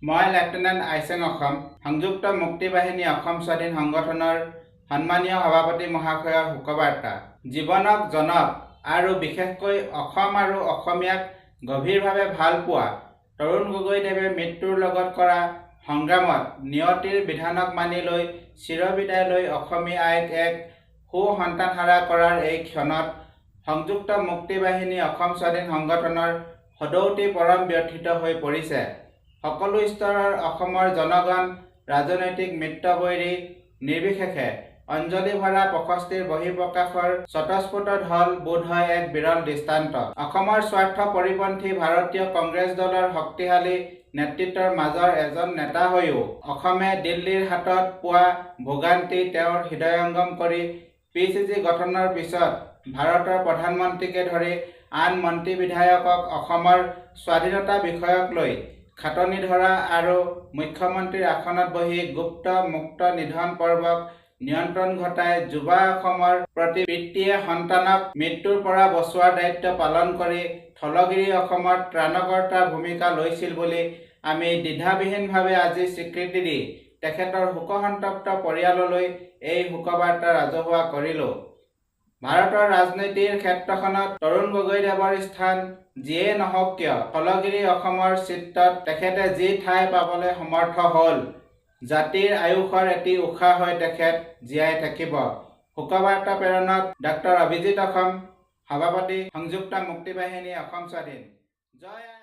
মই লেফটেনেণ্ট আইচেং অসম সংযুক্ত মুক্তি বাহিনী অসম স্বাধীন সংগঠনৰ সন্মানীয় সভাপতি মহাশয়ৰ শোকবাৰ্তা। জীৱনক জনক আৰু বিশেষকৈ অসম আৰু অসমীয়াক গভীৰভাৱে ভাল পোৱা তৰুণ গগৈদেৱে মৃত্যুৰ লগত কৰা সংগ্ৰামত নিয়তিৰ বিধানক মানি লৈ চিৰবিদায় লৈ অসমী আইক এক সুসন্তানহাৰা কৰাৰ এই ক্ষণত সংযুক্ত মুক্তি বাহিনী অসম স্বাধীন সংগঠনৰ সদৌতি পৰম ব্যথিত হৈ পৰিছে। সকলো স্তৰৰ অসমৰ জনগণ ৰাজনৈতিক মিত্ৰবৈৰী নিৰ্বিশেষে অঞ্জলি ভৰা 65ৰ বহিঃপ্ৰকাশৰ স্বতঃস্ফূৰ্ত ঢল বোধহয় এক বিৰল দৃষ্টান্ত। অসমৰ স্বাৰ্থ পৰিপন্থী ভাৰতীয় কংগ্ৰেছ দলৰ শক্তিশালী নেতৃত্বৰ মাজৰ এজন নেতা হৈও অসমে দিল্লীৰ হাতত পোৱা ভোগান্তি তেওঁৰ হৃদয়ংগম কৰি PCC গঠনৰ পিছত ভাৰতৰ প্ৰধানমন্ত্ৰীকে ধৰি আন মন্ত্ৰী বিধায়কক অসমৰ স্বাধীনতা বিষয়ক লৈ খাটনি ধৰা আৰু মুখ্যমন্ত্ৰীৰ আসনত বহি গুপ্ত মুক্ত নিধন পৰ্বক নিয়ন্ত্ৰণ ঘটাই যুৱা অসমৰ প্ৰতি পিতৃয়ে সন্তানক মৃত্যুৰ পৰা বচোৱাৰ দায়িত্ব পালন কৰি থলগিৰি অসমত ত্ৰাণকৰ্তাৰ ভূমিকা লৈছিল বুলি আমি দ্বিধাবিহীনভাৱে আজি স্বীকৃতি দি তেখেতৰ শোকসন্তপ্ত পৰিয়াললৈ এই শোকবাৰ্তা ৰাজহুৱা কৰিলোঁ। ভাৰতৰ ৰাজনীতিৰ ক্ষেত্ৰখনত তৰুণ গগৈদেৱৰ স্থান যিয়েই নহওক কিয় থলগিৰি অসমৰ চিত্ৰত তেখেতে যি ঠাই পাবলৈ সমৰ্থ হ'ল, জাতিৰ আয়ুসৰ এটি উশাহ হৈ তেখেত জীয়াই থাকিব। শোকবাৰ্তা প্ৰেৰণত ডক্টৰ অভিজিত অসম, সভাপতি সংযুক্ত মুক্তি বাহিনী অসম স্বাধীন। জয়